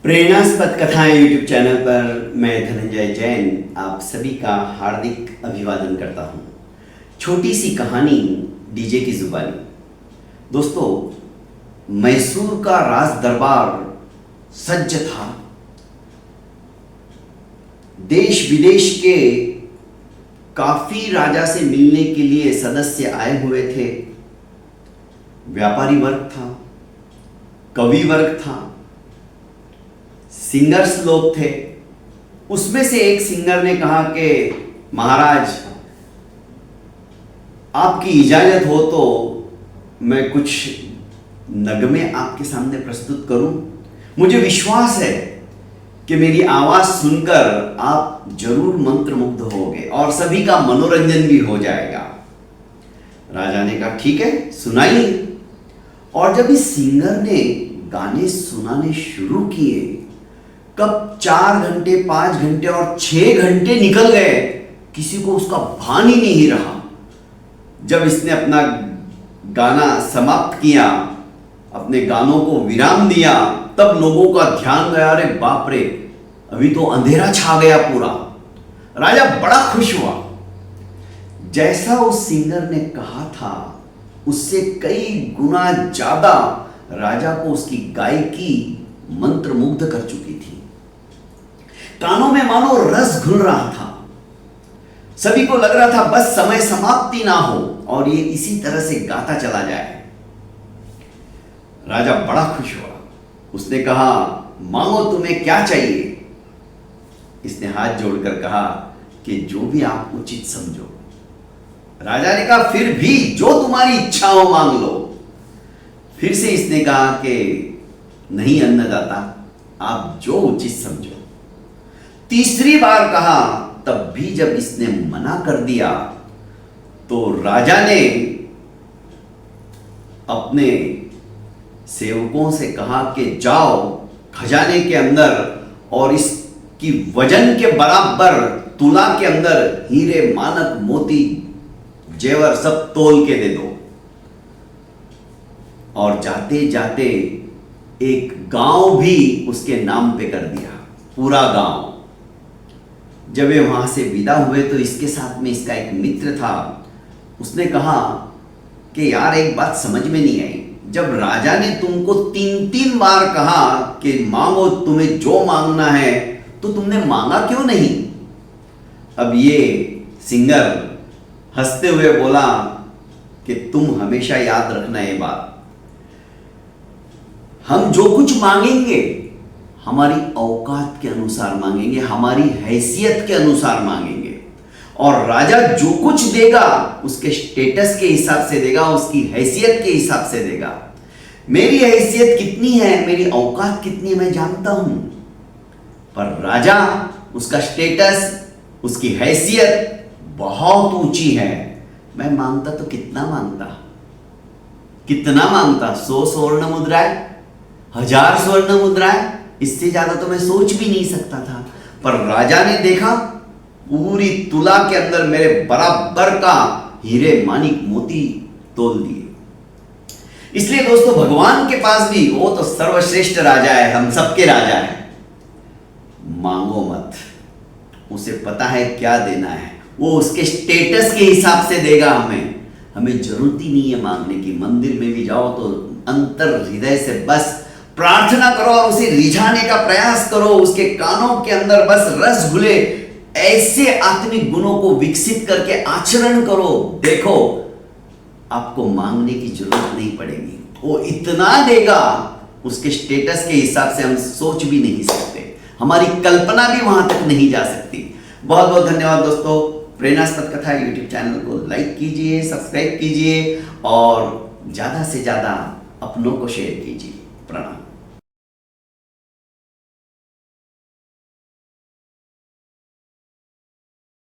प्रेरणास्पद कथाएं YouTube channel पर मैं धनंजय जैन आप सभी का हार्दिक अभिवादन करता हूं। छोटी सी कहानी डीजे की जुबानी। दोस्तों, मैसूर का राज दरबार सज्ज था। देश विदेश के काफी राजा से मिलने के लिए सदस्य आए हुए थे। व्यापारी वर्ग था, कवि वर्ग था, सिंगर्स लोग थे। उसमें से एक सिंगर ने कहा कि महाराज, आपकी इजाजत हो तो मैं कुछ नगमे आपके सामने प्रस्तुत करूं। मुझे विश्वास है कि मेरी आवाज सुनकर आप जरूर मंत्रमुग्ध होगे और सभी का मनोरंजन भी हो जाएगा। राजा ने कहा ठीक है, सुनाइए। और जब इस सिंगर ने गाने सुनाने शुरू किए, कब 4 घंटे, 5 घंटे और 6 घंटे निकल गए, किसी को उसका भान ही नहीं रहा। जब इसने अपना गाना समाप्त किया, अपने गानों को विराम दिया, तब लोगों का ध्यान गया, अरे बाप रे, अभी तो अंधेरा छा गया पूरा। राजा बड़ा खुश हुआ। जैसा उस सिंगर ने कहा था, उससे कई गुना ज्यादा राजा को उसकी गायकी मंत्रमुग्ध कर चुकी थी। कानों में मानो रस घुल रहा था। सभी को लग रहा था बस समय समाप्ति ना हो और ये इसी तरह से गाता चला जाए। राजा बड़ा खुश हुआ। उसने कहा, मांगो, तुम्हें क्या चाहिए? इसने हाथ जोड़कर कहा कि जो भी आप उचित समझो। राजा ने कहा, फिर भी जो तुम्हारी इच्छा हो मांग लो। फिर से इसने कहा कि नहीं अन्नदाता, आप जो उचित समझो। तीसरी बार कहा, तब भी जब इसने मना कर दिया तो राजा ने अपने सेवकों से कहा कि जाओ खजाने के अंदर और इसकी वजन के बराबर तुला के अंदर हीरे, मानक, मोती, जेवर सब तोल के दे दो। और जाते जाते एक गांव भी उसके नाम पे कर दिया, पूरा गांव। जब वे वहां से विदा हुए तो इसके साथ में इसका एक मित्र था। उसने कहा कि यार, एक बात समझ में नहीं आई। जब राजा ने तुमको 3 बार कहा कि मांगो, तुम्हें जो मांगना है, तो तुमने मांगा क्यों नहीं? अब ये सिंगर हंसते हुए बोला कि तुम हमेशा याद रखना ये बात, हम जो कुछ मांगेंगे हमारी औकात के अनुसार मांगेंगे, हमारी हैसियत के अनुसार मांगेंगे। और राजा जो कुछ देगा उसके स्टेटस के हिसाब से देगा, उसकी हैसियत के हिसाब से देगा। मेरी हैसियत कितनी है, मेरी औकात कितनी है, मैं जानता हूं। पर राजा, उसका स्टेटस, उसकी हैसियत बहुत ऊंची है। मैं मांगता तो कितना मांगता? 100 स्वर्ण मुद्राएं, 1000 स्वर्ण मुद्राएं, इससे ज्यादा तो मैं सोच भी नहीं सकता था। पर राजा ने देखा, पूरी तुला के अंदर मेरे बराबर का हीरे, मानिक, मोती तोल दिए। इसलिए दोस्तों, भगवान के पास भी, वो तो सर्वश्रेष्ठ राजा है, हम सबके राजा है। मांगो मत, उसे पता है क्या देना है, वो उसके स्टेटस के हिसाब से देगा। हमें जरूरत ही नहीं है मांगने की। मंदिर में भी जाओ तो अंतर हृदय से बस प्रार्थना करो और उसे रिझाने का प्रयास करो। उसके कानों के अंदर बस रस घुले, ऐसे आत्मिक गुणों को विकसित करके आचरण करो। देखो, आपको मांगने की जरूरत नहीं पड़ेगी। वो इतना देगा, उसके स्टेटस के हिसाब से हम सोच भी नहीं सकते, हमारी कल्पना भी वहां तक नहीं जा सकती। बहुत बहुत धन्यवाद दोस्तों। प्रेरणास्पद कथा यूट्यूब चैनल को लाइक कीजिए, सब्सक्राइब कीजिए और ज्यादा से ज्यादा अपनों को शेयर कीजिए। प्रणाम।